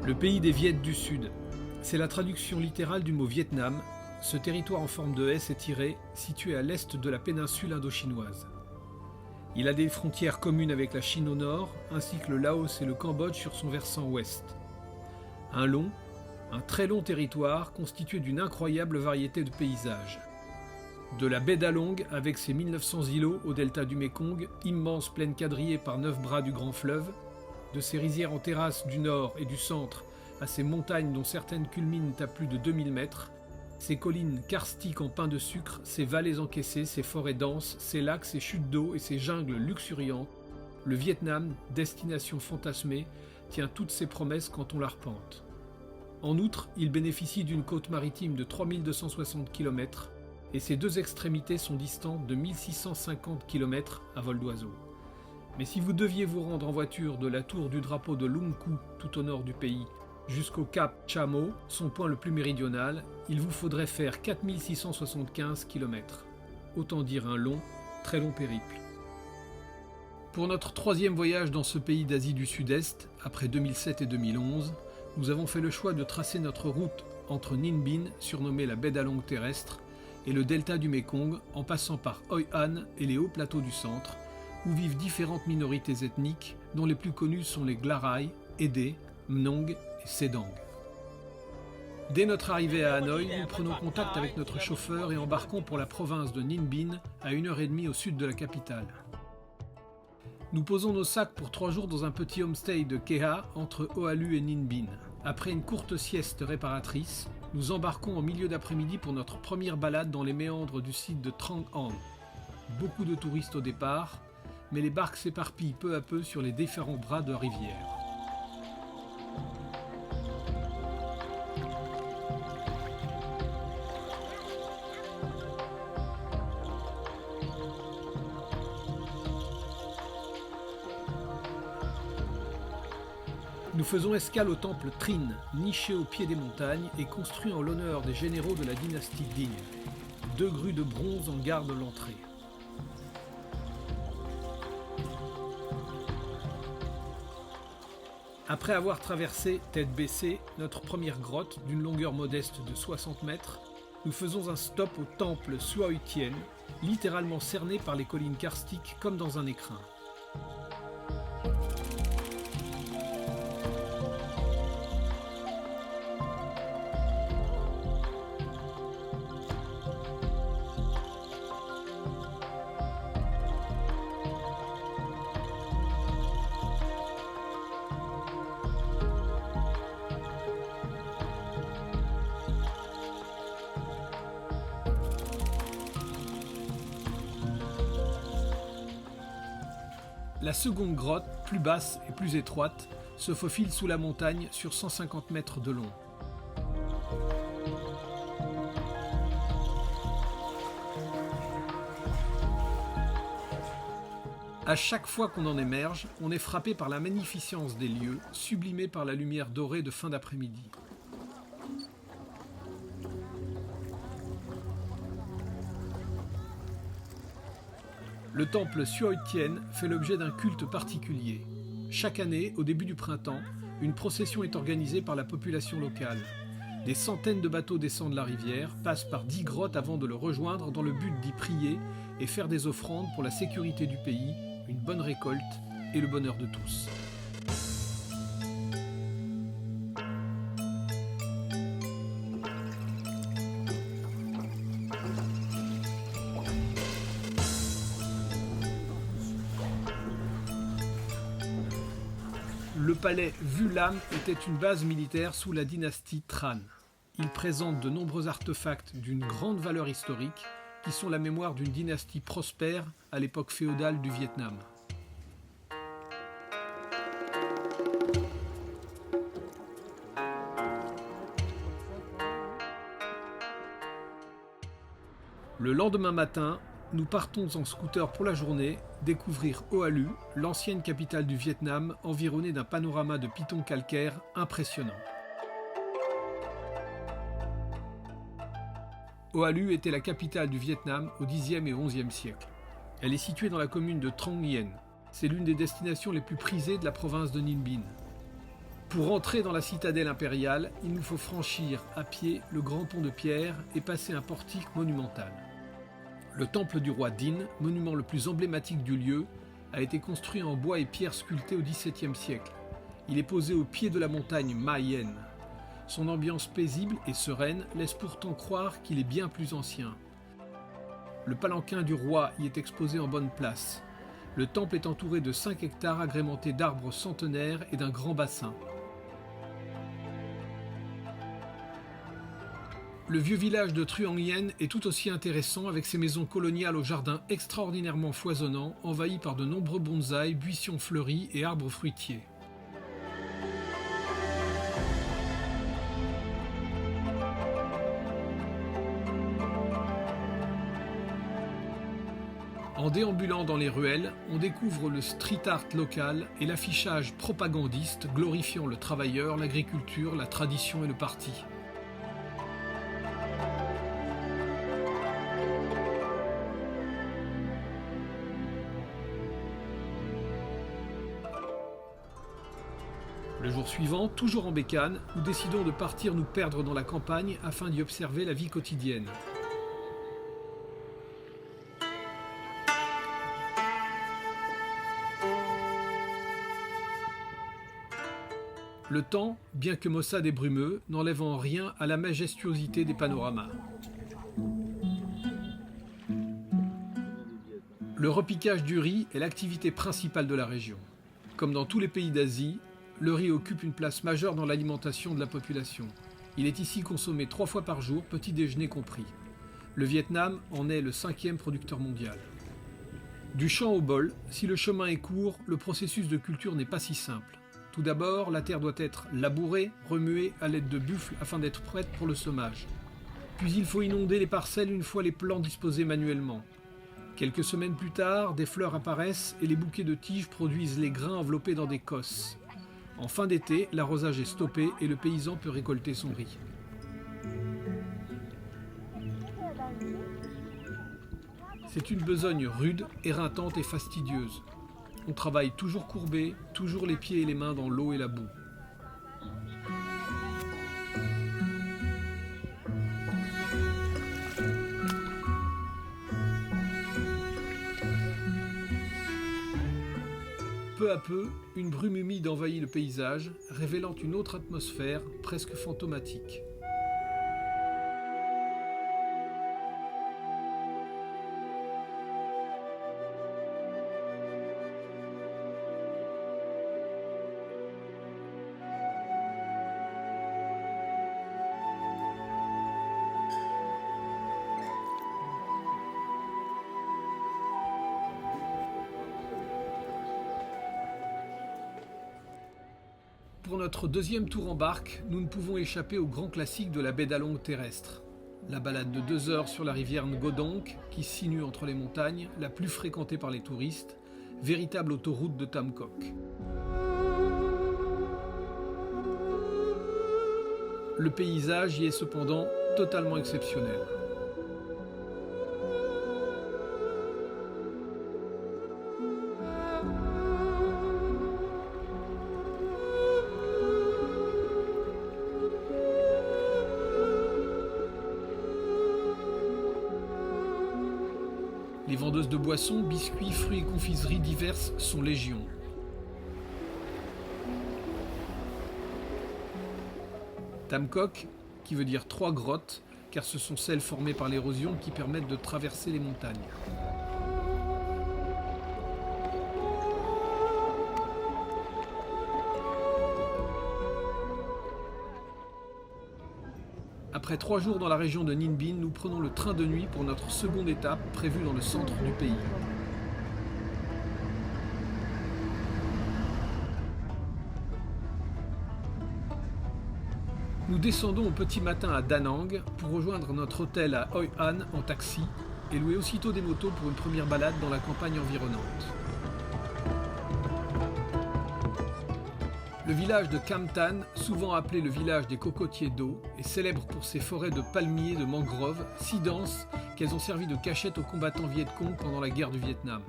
Le pays des Viets du Sud. C'est la traduction littérale du mot Vietnam. Ce territoire en forme de S est tiré, situé à l'est de la péninsule indo-chinoise. Il a des frontières communes avec la Chine au nord, ainsi que le Laos et le Cambodge sur son versant ouest. Un très long territoire constitué d'une incroyable variété de paysages. De la baie d'Along avec ses 1900 îlots au delta du Mékong, immense plaine quadrillée par 9 bras du grand fleuve, de ses rizières en terrasse du nord et du centre à ses montagnes dont certaines culminent à plus de 2000 mètres, ses collines karstiques en pain de sucre, ses vallées encaissées, ses forêts denses, ses lacs, ses chutes d'eau et ses jungles luxuriantes, le Vietnam, destination fantasmée, tient toutes ses promesses quand on l'arpente. En outre, il bénéficie d'une côte maritime de 3260 km et ses deux extrémités sont distantes de 1650 km à vol d'oiseau. Mais si vous deviez vous rendre en voiture de la tour du drapeau de Lung Cou, tout au nord du pays, jusqu'au cap Cha Mo, son point le plus méridional, il vous faudrait faire 4675 km. Autant dire un long, très long périple. Pour notre troisième voyage dans ce pays d'Asie du Sud-Est, après 2007 et 2011, nous avons fait le choix de tracer notre route entre Ninh Binh, surnommée la baie d'Along terrestre, et le delta du Mékong, en passant par Hoi An et les hauts plateaux du centre, où vivent différentes minorités ethniques, dont les plus connues sont les Glarai, Édé, Mnong et Sedang. Dès notre arrivée à Hanoï, nous prenons contact avec notre chauffeur et embarquons pour la province de Ninh Binh, à 1h30 au sud de la capitale. Nous posons nos sacs pour 3 jours dans un petit homestay de Keha entre Oahu et Ninh Binh. Après une courte sieste réparatrice, nous embarquons en milieu d'après-midi pour notre première balade dans les méandres du site de Trang An. Beaucoup de touristes au départ, mais les barques s'éparpillent peu à peu sur les différents bras de la rivière. Nous faisons escale au temple Trinh, niché au pied des montagnes et construit en l'honneur des généraux de la dynastie Ding. 2 grues de bronze en gardent l'entrée. Après avoir traversé, tête baissée, notre première grotte d'une longueur modeste de 60 mètres, nous faisons un stop au temple Suoi Tien, littéralement cerné par les collines karstiques comme dans un écrin. La seconde grotte, plus basse et plus étroite, se faufile sous la montagne sur 150 mètres de long. À chaque fois qu'on en émerge, on est frappé par la magnificence des lieux, sublimés par la lumière dorée de fin d'après-midi. Le temple Suoi Tien fait l'objet d'un culte particulier. Chaque année, au début du printemps, une procession est organisée par la population locale. Des centaines de bateaux descendent la rivière, passent par 10 grottes avant de le rejoindre dans le but d'y prier et faire des offrandes pour la sécurité du pays, une bonne récolte et le bonheur de tous. Le palais Vu Lam était une base militaire sous la dynastie Tran. Il présente de nombreux artefacts d'une grande valeur historique qui sont la mémoire d'une dynastie prospère à l'époque féodale du Vietnam. Le lendemain matin, nous partons en scooter pour la journée, découvrir Oahu, l'ancienne capitale du Vietnam, environnée d'un panorama de pitons calcaires impressionnant. Oahu était la capitale du Vietnam au Xe et XIe siècle. Elle est située dans la commune de Trong Yen. C'est l'une des destinations les plus prisées de la province de Ninh Binh. Pour entrer dans la citadelle impériale, il nous faut franchir à pied le grand pont de pierre et passer un portique monumental. Le temple du roi Din, monument le plus emblématique du lieu, a été construit en bois et pierre sculptés au XVIIe siècle. Il est posé au pied de la montagne Ma Yen. Son ambiance paisible et sereine laisse pourtant croire qu'il est bien plus ancien. Le palanquin du roi y est exposé en bonne place. Le temple est entouré de 5 hectares agrémentés d'arbres centenaires et d'un grand bassin. Le vieux village de Truangyen est tout aussi intéressant avec ses maisons coloniales aux jardins extraordinairement foisonnants, envahis par de nombreux bonsaïs, buissons fleuris et arbres fruitiers. En déambulant dans les ruelles, on découvre le street art local et l'affichage propagandiste glorifiant le travailleur, l'agriculture, la tradition et le parti. Le jour suivant, toujours en bécane, nous décidons de partir nous perdre dans la campagne afin d'y observer la vie quotidienne. Le temps, bien que maussade et brumeux, n'enlève en rien à la majestuosité des panoramas. Le repiquage du riz est l'activité principale de la région. Comme dans tous les pays d'Asie, le riz occupe une place majeure dans l'alimentation de la population. Il est ici consommé 3 fois par jour, petit déjeuner compris. Le Vietnam en est le 5e producteur mondial. Du champ au bol, si le chemin est court, le processus de culture n'est pas si simple. Tout d'abord, la terre doit être labourée, remuée à l'aide de buffles afin d'être prête pour le semage. Puis il faut inonder les parcelles une fois les plants disposés manuellement. Quelques semaines plus tard, des fleurs apparaissent et les bouquets de tiges produisent les grains enveloppés dans des cosses. En fin d'été, l'arrosage est stoppé et le paysan peut récolter son riz. C'est une besogne rude, éreintante et fastidieuse. On travaille toujours courbé, toujours les pieds et les mains dans l'eau et la boue. Peu à peu, une brume humide envahit le paysage, révélant une autre atmosphère presque fantomatique. Pour notre deuxième tour en barque, nous ne pouvons échapper au grand classique de la baie d'Along terrestre. La balade de 2 heures sur la rivière Ngodonk, qui sinue entre les montagnes, la plus fréquentée par les touristes, véritable autoroute de Tam Coc. Le paysage y est cependant totalement exceptionnel. Les vendeuses de boissons, biscuits, fruits et confiseries diverses sont légion. Tam Coc, qui veut dire 3 grottes, car ce sont celles formées par l'érosion qui permettent de traverser les montagnes. Après 3 jours dans la région de Ninh Binh, nous prenons le train de nuit pour notre seconde étape prévue dans le centre du pays. Nous descendons au petit matin à Da Nang pour rejoindre notre hôtel à Hoi An en taxi et louer aussitôt des motos pour une première balade dans la campagne environnante. Le village de Cam Tan, souvent appelé le village des cocotiers d'eau, est célèbre pour ses forêts de palmiers et de mangroves si denses qu'elles ont servi de cachette aux combattants Viet Cong pendant la guerre du Vietnam.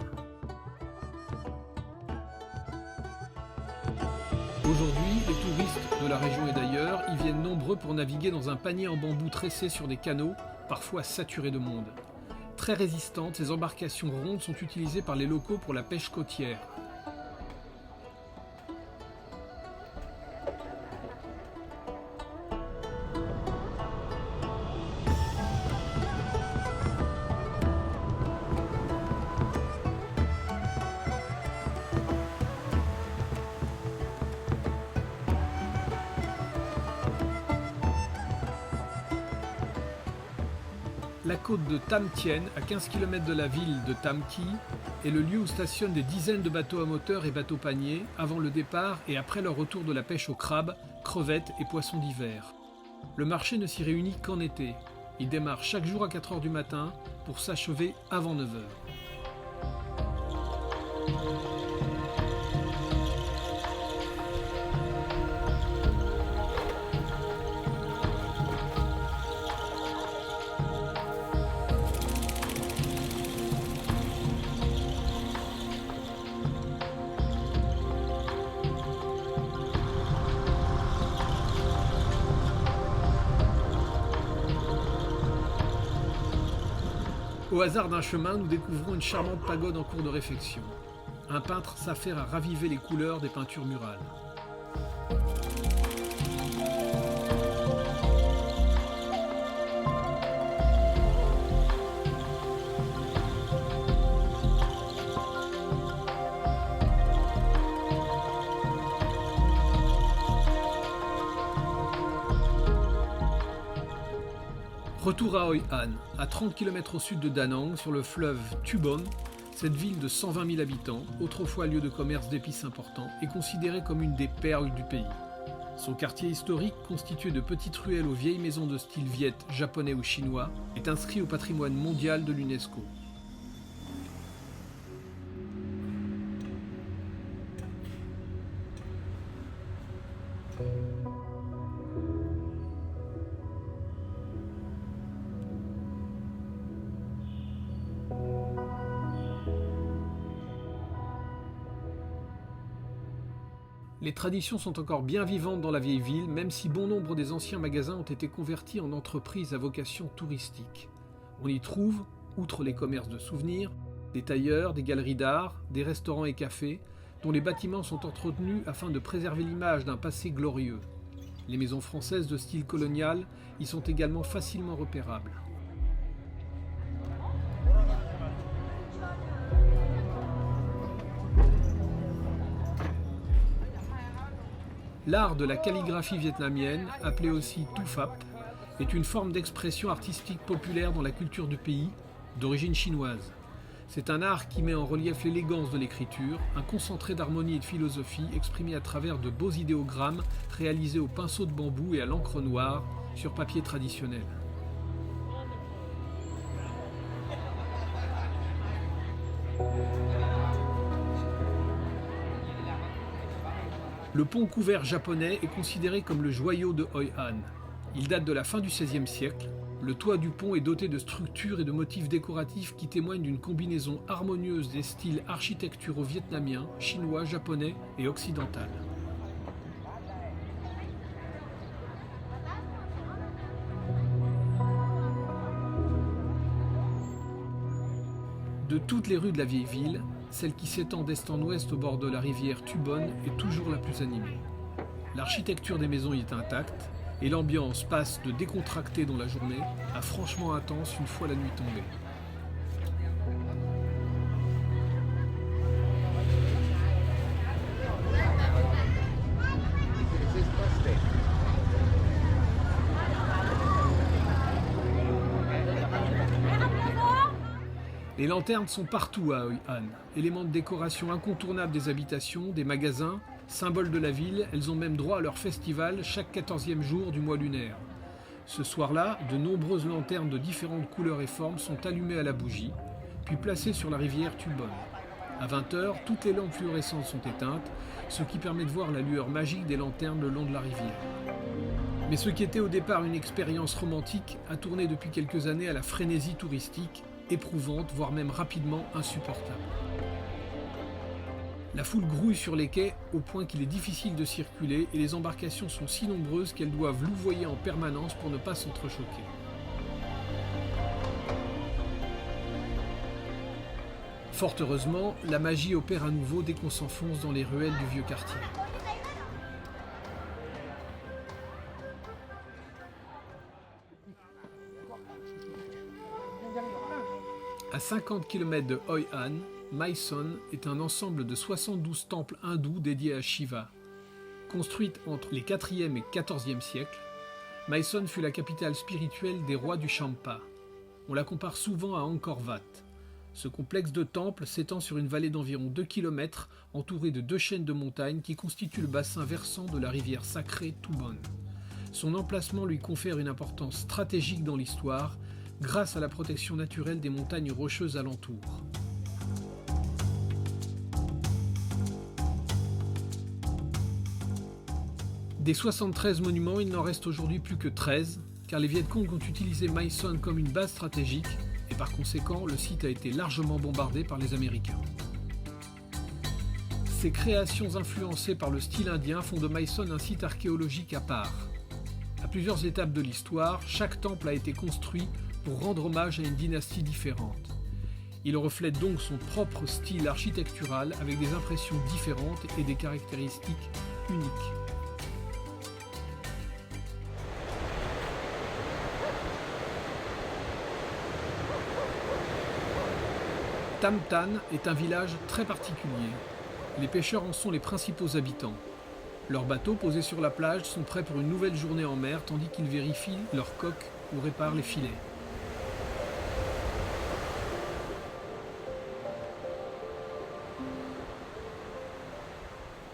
Aujourd'hui, les touristes de la région et d'ailleurs y viennent nombreux pour naviguer dans un panier en bambou tressé sur des canaux, parfois saturés de monde. Très résistantes, ces embarcations rondes sont utilisées par les locaux pour la pêche côtière. La côte de Tam Tien, à 15 km de la ville de Tam Kỳ, est le lieu où stationnent des dizaines de bateaux à moteur et bateaux paniers avant le départ et après leur retour de la pêche aux crabes, crevettes et poissons d'hiver. Le marché ne s'y réunit qu'en été. Il démarre chaque jour à 4 h du matin pour s'achever avant 9 h. Au hasard d'un chemin, nous découvrons une charmante pagode en cours de réfection. Un peintre s'affaire à raviver les couleurs des peintures murales. Retour à Hoi An, à 30 km au sud de Da Nang, sur le fleuve Thu Bon. Cette ville de 120 000 habitants, autrefois lieu de commerce d'épices important, est considérée comme une des perles du pays. Son quartier historique, constitué de petites ruelles aux vieilles maisons de style viet, japonais ou chinois, est inscrit au patrimoine mondial de l'UNESCO. Les traditions sont encore bien vivantes dans la vieille ville, même si bon nombre des anciens magasins ont été convertis en entreprises à vocation touristique. On y trouve, outre les commerces de souvenirs, des tailleurs, des galeries d'art, des restaurants et cafés, dont les bâtiments sont entretenus afin de préserver l'image d'un passé glorieux. Les maisons françaises de style colonial y sont également facilement repérables. L'art de la calligraphie vietnamienne, appelée aussi Thu Phap, est une forme d'expression artistique populaire dans la culture du pays, d'origine chinoise. C'est un art qui met en relief l'élégance de l'écriture, un concentré d'harmonie et de philosophie exprimé à travers de beaux idéogrammes réalisés au pinceau de bambou et à l'encre noire sur papier traditionnel. Le pont couvert japonais est considéré comme le joyau de Hoi An. Il date de la fin du XVIe siècle. Le toit du pont est doté de structures et de motifs décoratifs qui témoignent d'une combinaison harmonieuse des styles architecturaux vietnamiens, chinois, japonais et occidental. De toutes les rues de la vieille ville, celle qui s'étend d'est en ouest au bord de la rivière Thu Bon est toujours la plus animée. L'architecture des maisons y est intacte et l'ambiance passe de décontractée dans la journée à franchement intense une fois la nuit tombée. Les lanternes sont partout à Hoi An, éléments de décoration incontournable des habitations, des magasins, symboles de la ville. Elles ont même droit à leur festival chaque 14e jour du mois lunaire. Ce soir-là, de nombreuses lanternes de différentes couleurs et formes sont allumées à la bougie, puis placées sur la rivière Thu Bon. À 20 h, toutes les lampes fluorescentes sont éteintes, ce qui permet de voir la lueur magique des lanternes le long de la rivière. Mais ce qui était au départ une expérience romantique a tourné depuis quelques années à la frénésie touristique, éprouvante, voire même rapidement insupportable. La foule grouille sur les quais au point qu'il est difficile de circuler et les embarcations sont si nombreuses qu'elles doivent louvoyer en permanence pour ne pas s'entrechoquer. Fort heureusement, la magie opère à nouveau dès qu'on s'enfonce dans les ruelles du vieux quartier. À 50 km de Hoi An, Mae Son est un ensemble de 72 temples hindous dédiés à Shiva. Construite entre les 4e et 14e siècles, Mae Son fut la capitale spirituelle des rois du Champa. On la compare souvent à Angkor Wat. Ce complexe de temples s'étend sur une vallée d'environ 2 km, entourée de 2 chaînes de montagnes qui constituent le bassin versant de la rivière sacrée Thubon. Son emplacement lui confère une importance stratégique dans l'histoire, grâce à la protection naturelle des montagnes rocheuses alentour. Des 73 monuments, il n'en reste aujourd'hui plus que 13, car les Viet Cong ont utilisé Mae Son comme une base stratégique, et par conséquent, le site a été largement bombardé par les Américains. Ces créations influencées par le style indien font de Mae Son un site archéologique à part. À plusieurs étapes de l'histoire, chaque temple a été construit pour rendre hommage à une dynastie différente. Il reflète donc son propre style architectural avec des impressions différentes et des caractéristiques uniques. Tam Tan est un village très particulier. Les pêcheurs en sont les principaux habitants. Leurs bateaux posés sur la plage sont prêts pour une nouvelle journée en mer tandis qu'ils vérifient leurs coques ou réparent les filets.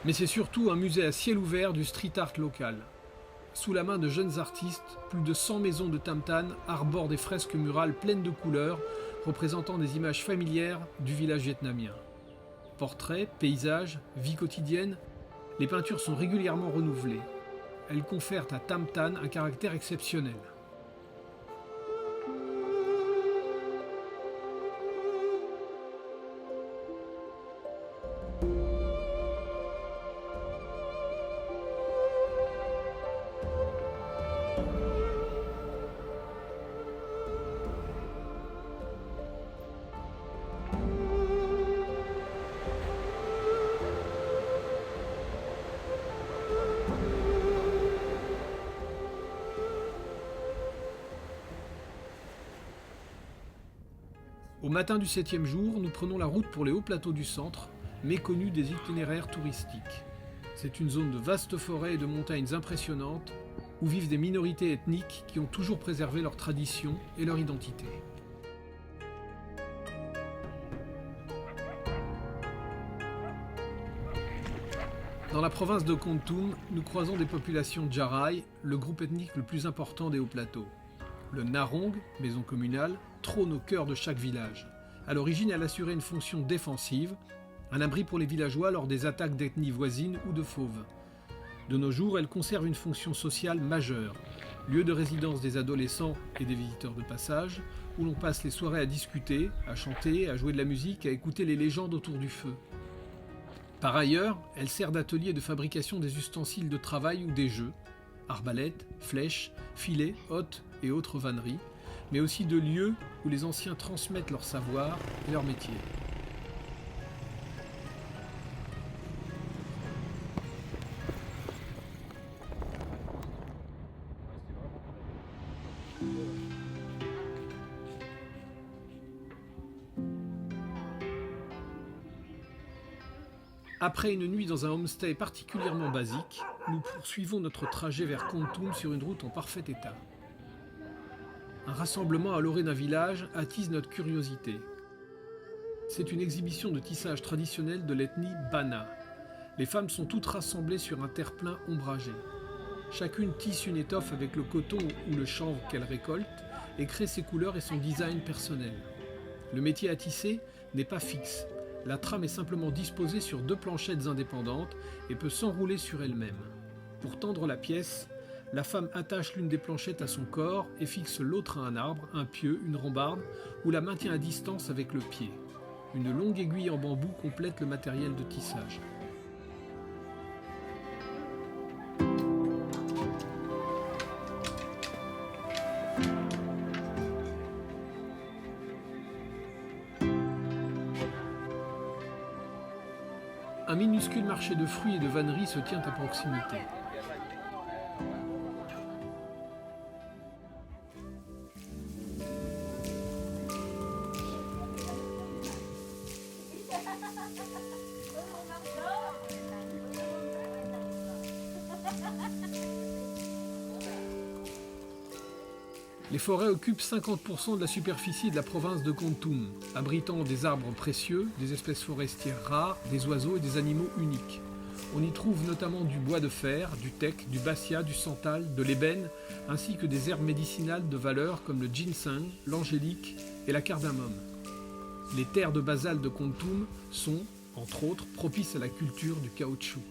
Mais c'est surtout un musée à ciel ouvert du street art local. Sous la main de jeunes artistes, plus de 100 maisons de Tam Tan arborent des fresques murales pleines de couleurs représentant des images familières du village vietnamien. Portraits, paysages, vie quotidienne, les peintures sont régulièrement renouvelées. Elles confèrent à Tam Tan un caractère exceptionnel. Au matin du 7e jour, nous prenons la route pour les hauts plateaux du centre, méconnus des itinéraires touristiques. C'est une zone de vastes forêts et de montagnes impressionnantes, où vivent des minorités ethniques qui ont toujours préservé leurs traditions et leur identité. Dans la province de Kon Tum, nous croisons des populations Djarai, le groupe ethnique le plus important des hauts plateaux. Le Narong, maison communale, trône au cœur de chaque village. À l'origine, elle assurait une fonction défensive, un abri pour les villageois lors des attaques d'ethnies voisines ou de fauves. De nos jours, elle conserve une fonction sociale majeure, lieu de résidence des adolescents et des visiteurs de passage, où l'on passe les soirées à discuter, à chanter, à jouer de la musique, à écouter les légendes autour du feu. Par ailleurs, elle sert d'atelier de fabrication des ustensiles de travail ou des jeux, arbalètes, flèches, filets, hottes et autres vanneries, mais aussi de lieux où les anciens transmettent leur savoir et leur métier. Après une nuit dans un homestay particulièrement basique, nous poursuivons notre trajet vers Kon Tum sur une route en parfait état. Un rassemblement à l'orée d'un village attise notre curiosité. C'est une exhibition de tissage traditionnel de l'ethnie Bana. Les femmes sont toutes rassemblées sur un terre-plein ombragé. Chacune tisse une étoffe avec le coton ou le chanvre qu'elle récolte et crée ses couleurs et son design personnel. Le métier à tisser n'est pas fixe. La trame est simplement disposée sur 2 planchettes indépendantes et peut s'enrouler sur elle-même. Pour tendre la pièce, la femme attache l'une des planchettes à son corps et fixe l'autre à un arbre, un pieu, une rambarde, ou la maintient à distance avec le pied. Une longue aiguille en bambou complète le matériel de tissage. Un minuscule marché de fruits et de vanneries se tient à proximité. Les forêts occupent 50% de la superficie de la province de Kontum, abritant des arbres précieux, des espèces forestières rares, des oiseaux et des animaux uniques. On y trouve notamment du bois de fer, du teck, du bassia, du santal, de l'ébène, ainsi que des herbes médicinales de valeur comme le ginseng, l'angélique et la cardamome. Les terres de basalte de Kontum sont, entre autres, propices à la culture du caoutchouc.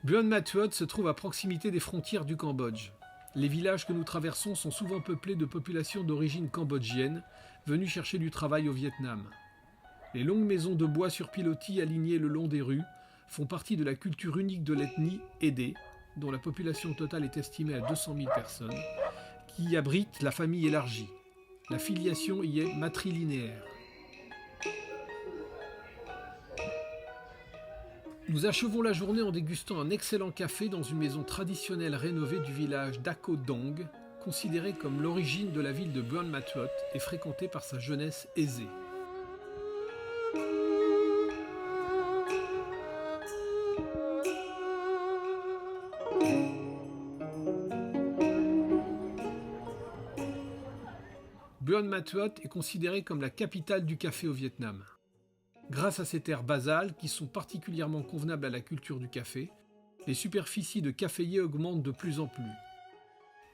Buon Ma Thuot se trouve à proximité des frontières du Cambodge. Les villages que nous traversons sont souvent peuplés de populations d'origine cambodgienne, venues chercher du travail au Vietnam. Les longues maisons de bois sur pilotis alignées le long des rues font partie de la culture unique de l'ethnie Édé, dont la population totale est estimée à 200 000 personnes, qui y abrite la famille élargie. La filiation y est matrilinéaire. Nous achevons la journée en dégustant un excellent café dans une maison traditionnelle rénovée du village d'Ako Dong, considéré comme l'origine de la ville de Buon Ma Thuot et fréquentée par sa jeunesse aisée. Buon Ma Thuot est considérée comme la capitale du café au Vietnam. Grâce à ces terres basales, qui sont particulièrement convenables à la culture du café, les superficies de caféiers augmentent de plus en plus.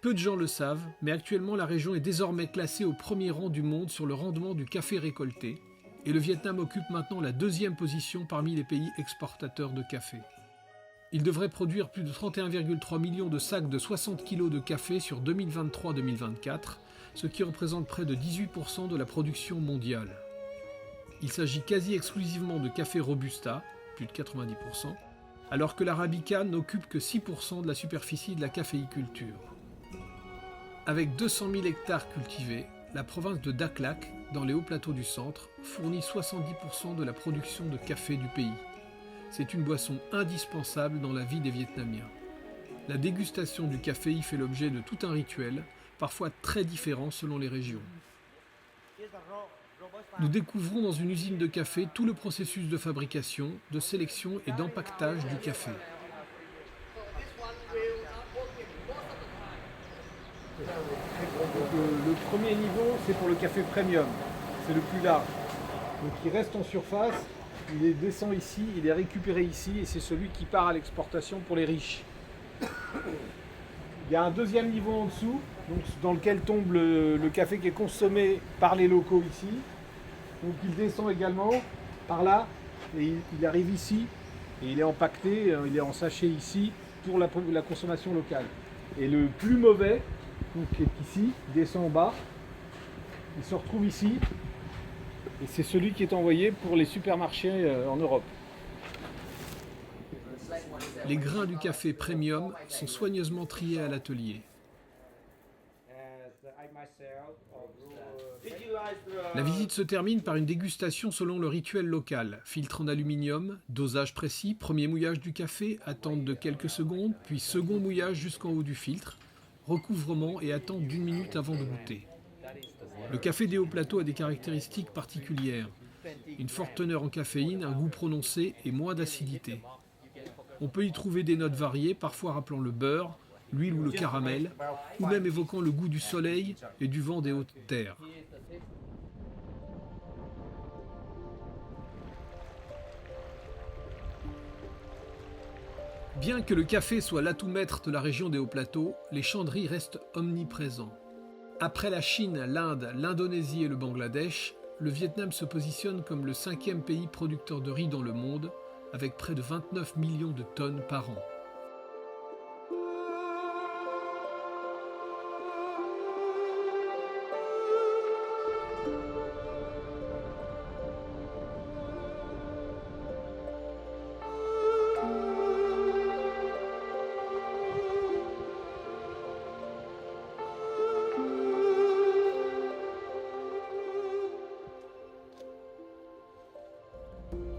Peu de gens le savent, mais actuellement la région est désormais classée au premier rang du monde sur le rendement du café récolté, et le Vietnam occupe maintenant la 2e position parmi les pays exportateurs de café. Il devrait produire plus de 31,3 millions de sacs de 60 kg de café sur 2023-2024, ce qui représente près de 18% de la production mondiale. Il s'agit quasi exclusivement de café Robusta, plus de 90%, alors que l'Arabica n'occupe que 6% de la superficie de la caféiculture. Avec 200 000 hectares cultivés, la province de Dak Lak, dans les hauts plateaux du centre, fournit 70% de la production de café du pays. C'est une boisson indispensable dans la vie des Vietnamiens. La dégustation du café y fait l'objet de tout un rituel, parfois très différent selon les régions. Nous découvrons dans une usine de café tout le processus de fabrication, de sélection et d'empaquetage du café. Le premier niveau, c'est pour le café premium, c'est le plus large. Donc il reste en surface, il descend ici, il est récupéré ici et c'est celui qui part à l'exportation pour les riches. Il y a un deuxième niveau en dessous, donc, dans lequel tombe le café qui est consommé par les locaux ici. Donc il descend également par là et il arrive ici et il est empaqueté, il est en sachet ici pour la consommation locale. Et le plus mauvais, donc, qui est ici, il descend en bas, il se retrouve ici et c'est celui qui est envoyé pour les supermarchés en Europe. Les grains du café premium sont soigneusement triés à l'atelier. La visite se termine par une dégustation selon le rituel local. Filtre en aluminium, dosage précis, premier mouillage du café, attente de quelques secondes, puis second mouillage jusqu'en haut du filtre, recouvrement et attente d'1 minute avant de goûter. Le café des hauts plateaux a des caractéristiques particulières. Une forte teneur en caféine, un goût prononcé et moins d'acidité. On peut y trouver des notes variées, parfois rappelant le beurre, l'huile ou le caramel, ou même évoquant le goût du soleil et du vent des hautes terres. Bien que le café soit l'atout maître de la région des hauts plateaux, les champs de riz restent omniprésents. Après la Chine, l'Inde, l'Indonésie et le Bangladesh, le Vietnam se positionne comme le 5e pays producteur de riz dans le monde, avec près de 29 millions de tonnes par an.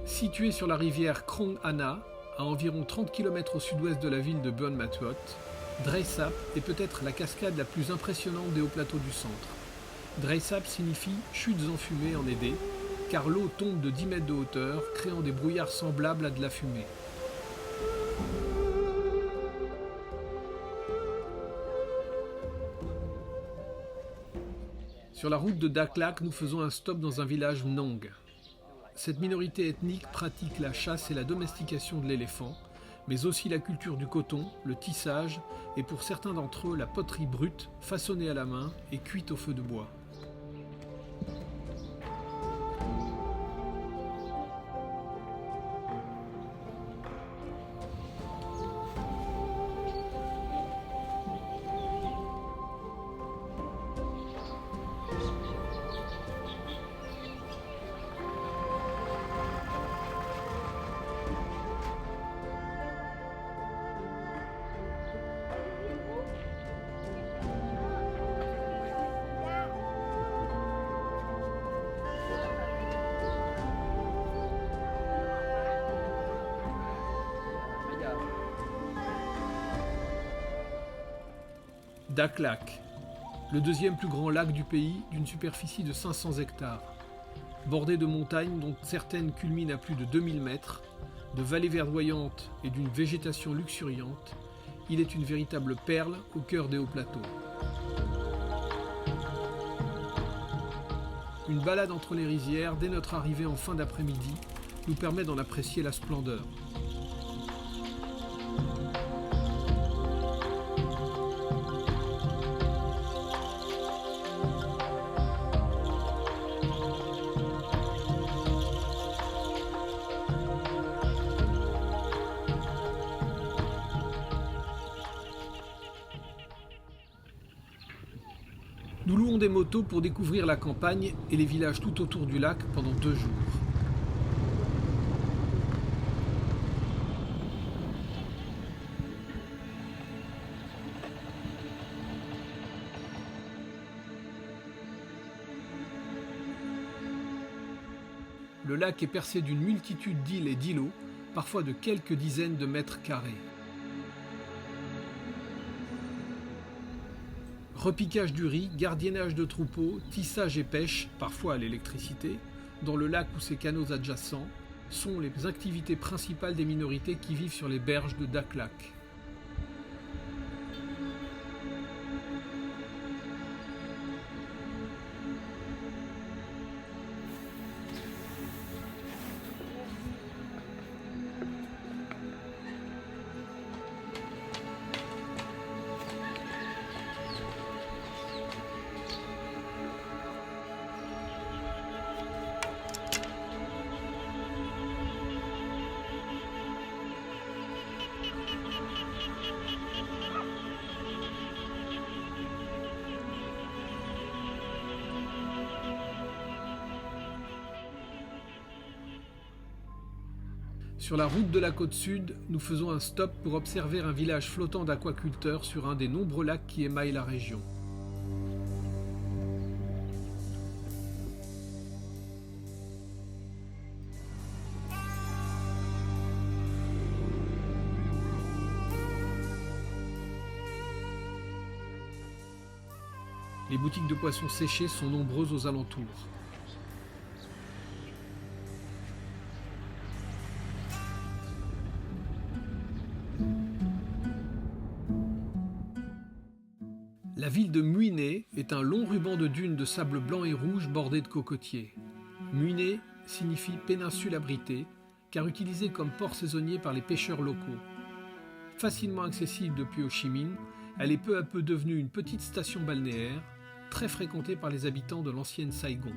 Situé sur la rivière Krong Anna, à environ 30 km au sud-ouest de la ville de Buon Ma Thuot, Dray Sap est peut-être la cascade la plus impressionnante des hauts plateaux du centre. Dray Sap signifie chutes enfumées en Édé, car l'eau tombe de 10 mètres de hauteur, créant des brouillards semblables à de la fumée. Sur la route de Daklak, nous faisons un stop dans un village Mnong. Cette minorité ethnique pratique la chasse et la domestication de l'éléphant, mais aussi la culture du coton, le tissage et pour certains d'entre eux la poterie brute, façonnée à la main et cuite au feu de bois. Daklak, le deuxième plus grand lac du pays d'une superficie de 500 hectares. Bordé de montagnes dont certaines culminent à plus de 2000 mètres, de vallées verdoyantes et d'une végétation luxuriante, il est une véritable perle au cœur des hauts plateaux. Une balade entre les rizières dès notre arrivée en fin d'après-midi nous permet d'en apprécier la splendeur. Nous louons des motos pour découvrir la campagne et les villages tout autour du lac pendant 2 jours. Le lac est percé d'une multitude d'îles et d'îlots, parfois de quelques dizaines de mètres carrés. Repiquage du riz, gardiennage de troupeaux, tissage et pêche, parfois à l'électricité, dans le lac ou ses canaux adjacents, sont les activités principales des minorités qui vivent sur les berges de Daklak. Sur la route de la côte sud, nous faisons un stop pour observer un village flottant d'aquaculteurs sur un des nombreux lacs qui émaillent la région. Les boutiques de poissons séchés sont nombreuses aux alentours. La ville de Muiné est un long ruban de dunes de sable blanc et rouge bordé de cocotiers. Muiné signifie péninsule abritée, car utilisée comme port saisonnier par les pêcheurs locaux. Facilement accessible depuis Ho Chi Minh, elle est peu à peu devenue une petite station balnéaire, très fréquentée par les habitants de l'ancienne Saigon.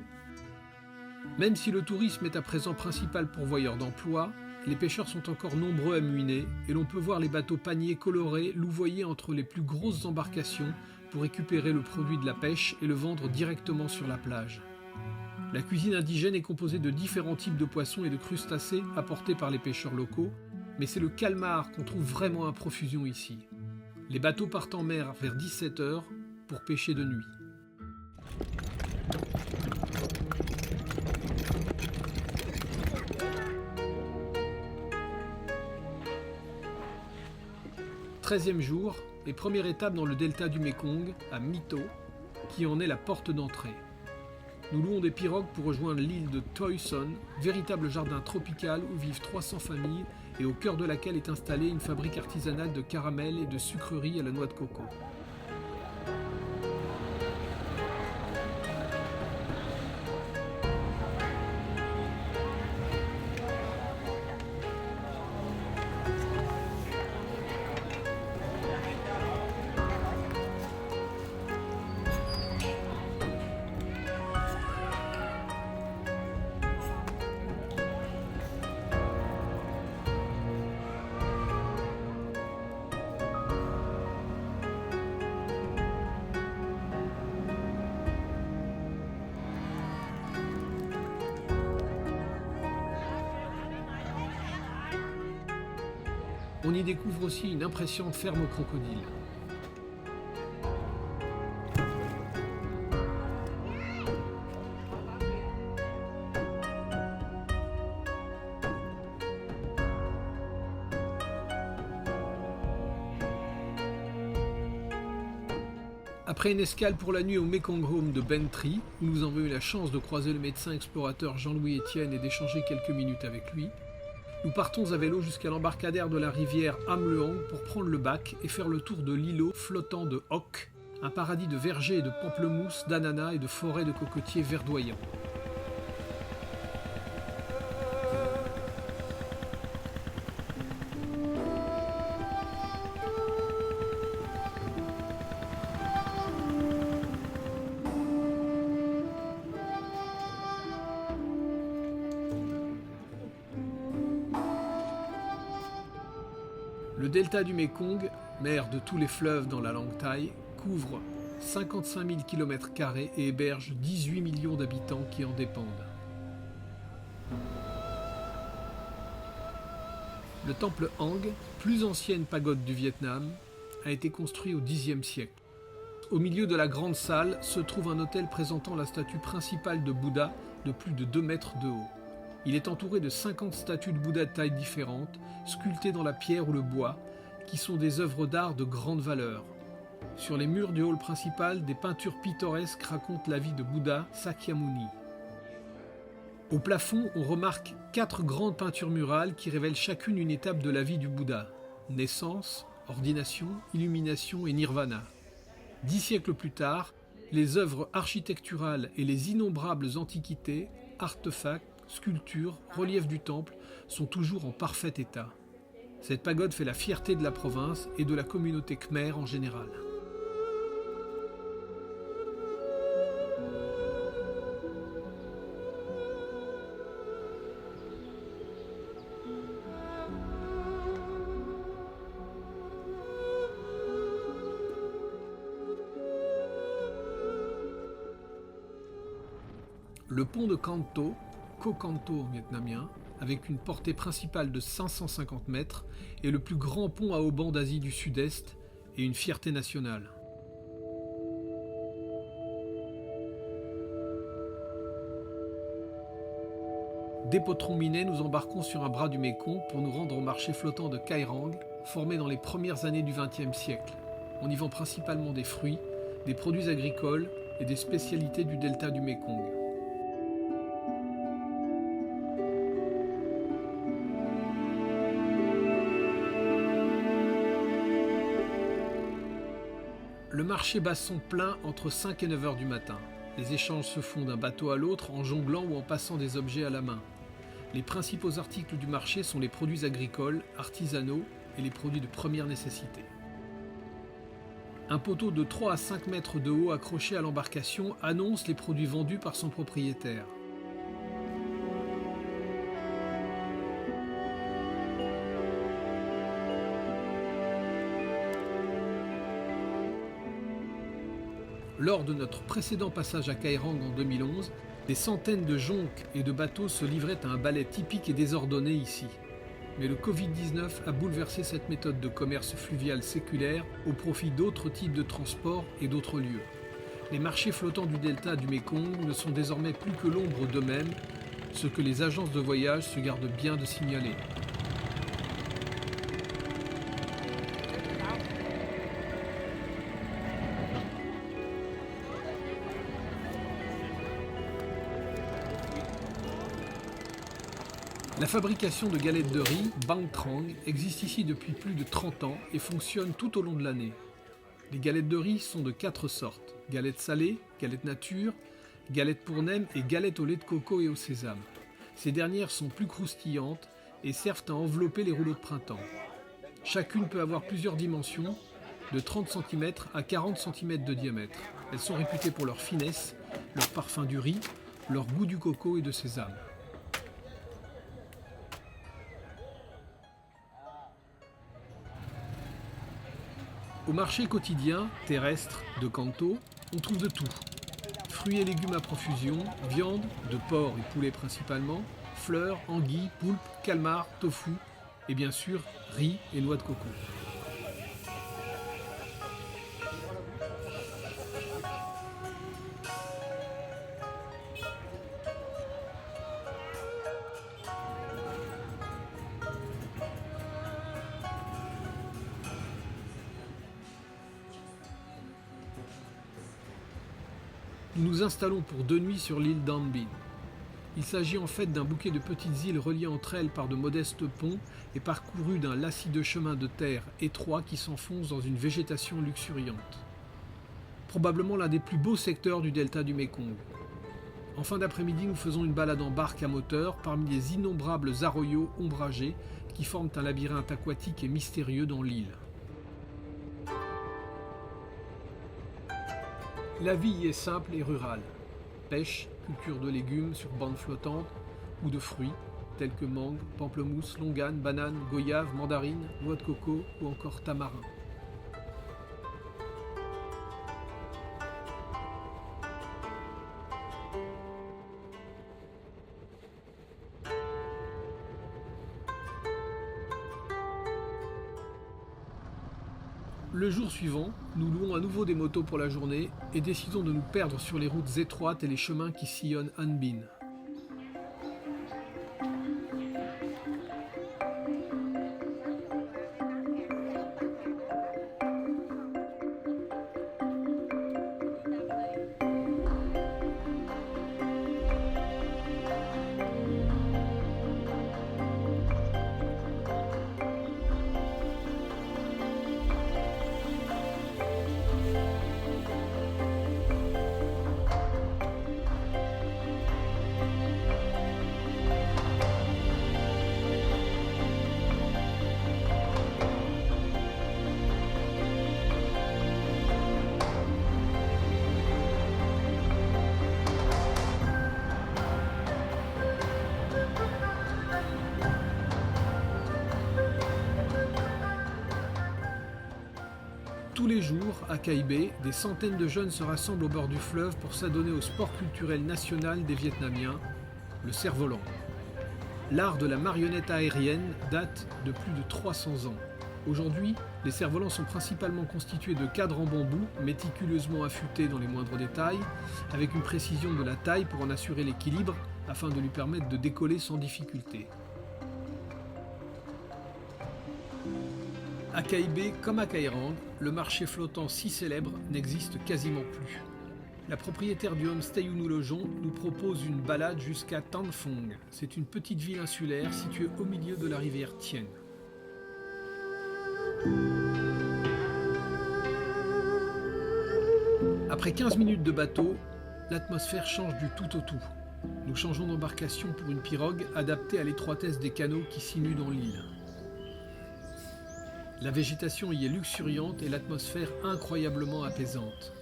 Même si le tourisme est à présent principal pourvoyeur d'emplois, les pêcheurs sont encore nombreux à Muiné et l'on peut voir les bateaux paniers colorés louvoyer entre les plus grosses embarcations pour récupérer le produit de la pêche et le vendre directement sur la plage. La cuisine indigène est composée de différents types de poissons et de crustacés apportés par les pêcheurs locaux, mais c'est le calmar qu'on trouve vraiment à profusion ici. Les bateaux partent en mer vers 17 h pour pêcher de nuit. 13e jour et première étape dans le delta du Mékong, à Mito, qui en est la porte d'entrée. Nous louons des pirogues pour rejoindre l'île de Toi Son, véritable jardin tropical où vivent 300 familles et au cœur de laquelle est installée une fabrique artisanale de caramel et de sucreries à la noix de coco. On y découvre aussi une impressionnante ferme aux crocodiles. Après une escale pour la nuit au Mekong Home de Bentry, où nous avons eu la chance de croiser le médecin explorateur Jean-Louis Etienne et d'échanger quelques minutes avec lui, nous partons à vélo jusqu'à l'embarcadère de la rivière Am Luang pour prendre le bac et faire le tour de l'îlot flottant de Hoc, un paradis de vergers et de pamplemousses, d'ananas et de forêts de cocotiers verdoyants. Le delta du Mékong, mer de tous les fleuves dans la langue thaï, couvre 55 000 km² et héberge 18 millions d'habitants qui en dépendent. Le temple Hang, plus ancienne pagode du Vietnam, a été construit au Xe siècle. Au milieu de la grande salle se trouve un autel présentant la statue principale de Bouddha de plus de 2 mètres de haut. Il est entouré de 50 statues de Bouddha de tailles différentes, sculptées dans la pierre ou le bois, qui sont des œuvres d'art de grande valeur. Sur les murs du hall principal, des peintures pittoresques racontent la vie de Bouddha Sakyamuni. Au plafond, on remarque 4 grandes peintures murales qui révèlent chacune une étape de la vie du Bouddha. Naissance, ordination, illumination et nirvana. 10 siècles plus tard, les œuvres architecturales et les innombrables antiquités, artefacts, sculptures, reliefs du temple sont toujours en parfait état. Cette pagode fait la fierté de la province et de la communauté khmer en général. Le pont de Can-Tho, Koh Can-Tho en vietnamien, avec une portée principale de 550 mètres, est le plus grand pont à haubans d'Asie du Sud-Est et une fierté nationale. Dès Potron Minet, nous embarquons sur un bras du Mékong pour nous rendre au marché flottant de Kai Rang, formé dans les premières années du XXe siècle. On y vend principalement des fruits, des produits agricoles et des spécialités du delta du Mékong. Le marché bat son plein entre 5 et 9 heures du matin. Les échanges se font d'un bateau à l'autre en jonglant ou en passant des objets à la main. Les principaux articles du marché sont les produits agricoles, artisanaux et les produits de première nécessité. Un poteau de 3 à 5 mètres de haut accroché à l'embarcation annonce les produits vendus par son propriétaire. Lors de notre précédent passage à Kai Rang en 2011, des centaines de jonques et de bateaux se livraient à un ballet typique et désordonné ici. Mais le Covid-19 a bouleversé cette méthode de commerce fluvial séculaire au profit d'autres types de transports et d'autres lieux. Les marchés flottants du delta du Mékong ne sont désormais plus que l'ombre d'eux-mêmes, ce que les agences de voyage se gardent bien de signaler. La fabrication de galettes de riz, Bang Trang, existe ici depuis plus de 30 ans et fonctionne tout au long de l'année. Les galettes de riz sont de 4 sortes, galettes salées, galettes nature, galettes pour nem et galettes au lait de coco et au sésame. Ces dernières sont plus croustillantes et servent à envelopper les rouleaux de printemps. Chacune peut avoir plusieurs dimensions, de 30 cm à 40 cm de diamètre. Elles sont réputées pour leur finesse, leur parfum du riz, leur goût du coco et de sésame. Au marché quotidien, terrestre, de Kanto, on trouve de tout. Fruits et légumes à profusion, viande, de porc et poulet principalement, fleurs, anguilles, poulpes, calmars, tofu et bien sûr riz et noix de coco. Nous nous installons pour 2 nuits sur l'île d'Hanbin. Il s'agit en fait d'un bouquet de petites îles reliées entre elles par de modestes ponts et parcourues d'un lacis de chemins de terre étroits qui s'enfoncent dans une végétation luxuriante. Probablement l'un des plus beaux secteurs du delta du Mékong. En fin d'après-midi, nous faisons une balade en barque à moteur parmi les innombrables arroyos ombragés qui forment un labyrinthe aquatique et mystérieux dans l'île. La vie y est simple et rurale. Pêche, culture de légumes sur bande flottante ou de fruits tels que mangue, pamplemousse, longan, banane, goyave, mandarine, noix de coco ou encore tamarin. Le jour suivant, nous louons à nouveau des motos pour la journée et décidons de nous perdre sur les routes étroites et les chemins qui sillonnent Hanbin. Tous les jours, à Cai Be, des centaines de jeunes se rassemblent au bord du fleuve pour s'adonner au sport culturel national des Vietnamiens, le cerf-volant. L'art de la marionnette aérienne date de plus de 300 ans. Aujourd'hui, les cerfs-volants sont principalement constitués de cadres en bambou, méticuleusement affûtés dans les moindres détails, avec une précision de la taille pour en assurer l'équilibre, afin de lui permettre de décoller sans difficulté. À Cai Be comme à Cai Rang, le marché flottant si célèbre n'existe quasiment plus. La propriétaire du homestay où nous logeons nous propose une balade jusqu'à Tan Phong. C'est une petite ville insulaire située au milieu de la rivière Tien. Après 15 minutes de bateau, l'atmosphère change du tout au tout. Nous changeons d'embarcation pour une pirogue adaptée à l'étroitesse des canaux qui sinuent dans l'île. La végétation y est luxuriante et l'atmosphère incroyablement apaisante.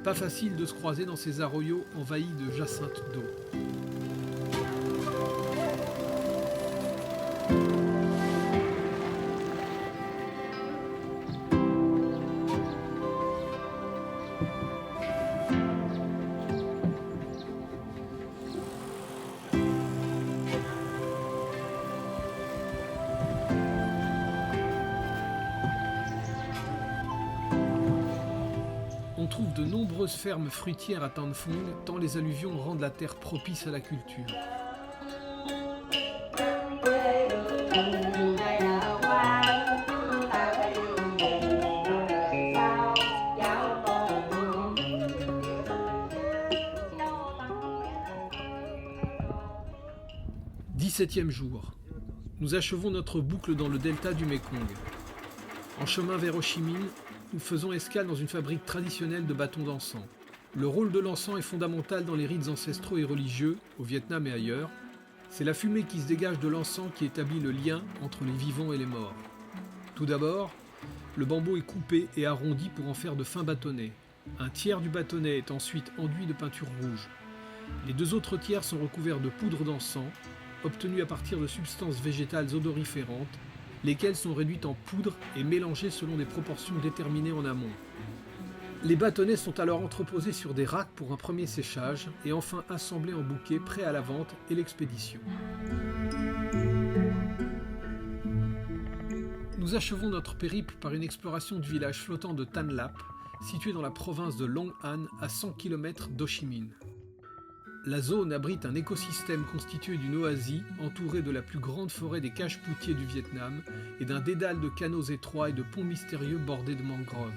Pas facile de se croiser dans ces arroyos envahis de jacinthes d'eau. On trouve de nombreuses fermes fruitières à Tan Phong, tant les alluvions rendent la terre propice à la culture. 17e jour. Nous achevons notre boucle dans le delta du Mékong. En chemin vers Ho Chi Minh, nous faisons escale dans une fabrique traditionnelle de bâtons d'encens. Le rôle de l'encens est fondamental dans les rites ancestraux et religieux, au Vietnam et ailleurs. C'est la fumée qui se dégage de l'encens qui établit le lien entre les vivants et les morts. Tout d'abord, le bambou est coupé et arrondi pour en faire de fins bâtonnets. Un tiers du bâtonnet est ensuite enduit de peinture rouge. Les 2 autres tiers sont recouverts de poudre d'encens, obtenue à partir de substances végétales odoriférantes, lesquelles sont réduites en poudre et mélangées selon des proportions déterminées en amont. Les bâtonnets sont alors entreposés sur des racks pour un premier séchage et enfin assemblés en bouquets prêts à la vente et l'expédition. Nous achevons notre périple par une exploration du village flottant de Tan Lap, situé dans la province de Long An à 100 km d'Ho Chi Minh. La zone abrite un écosystème constitué d'une oasis entourée de la plus grande forêt des caches-poutiers du Vietnam et d'un dédale de canaux étroits et de ponts mystérieux bordés de mangroves.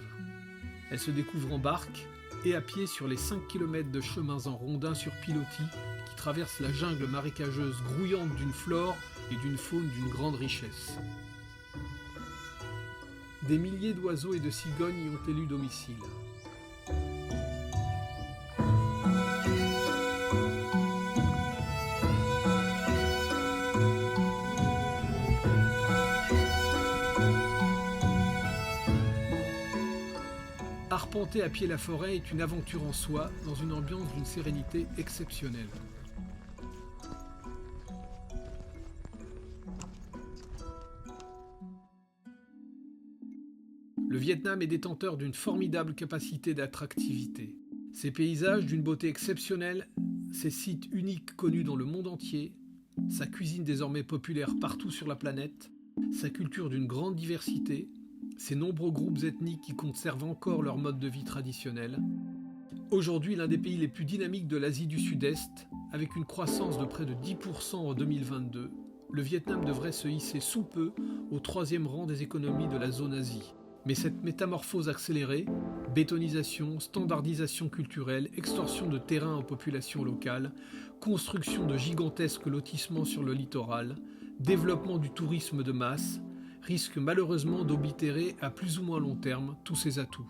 Elle se découvre en barque et à pied sur les 5 km de chemins en rondins sur pilotis qui traversent la jungle marécageuse grouillante d'une flore et d'une faune d'une grande richesse. Des milliers d'oiseaux et de cigognes y ont élu domicile. Arpenter à pied la forêt est une aventure en soi, dans une ambiance d'une sérénité exceptionnelle. Le Vietnam est détenteur d'une formidable capacité d'attractivité. Ses paysages d'une beauté exceptionnelle, ses sites uniques connus dans le monde entier, sa cuisine désormais populaire partout sur la planète, sa culture d'une grande diversité, ses nombreux groupes ethniques qui conservent encore leur mode de vie traditionnel. Aujourd'hui, l'un des pays les plus dynamiques de l'Asie du Sud-Est, avec une croissance de près de 10% en 2022, le Vietnam devrait se hisser sous peu au 3e rang des économies de la zone Asie. Mais cette métamorphose accélérée, bétonisation, standardisation culturelle, extorsion de terrain aux populations locales, construction de gigantesques lotissements sur le littoral, développement du tourisme de masse, risque malheureusement d'oblitérer à plus ou moins long terme tous ces atouts.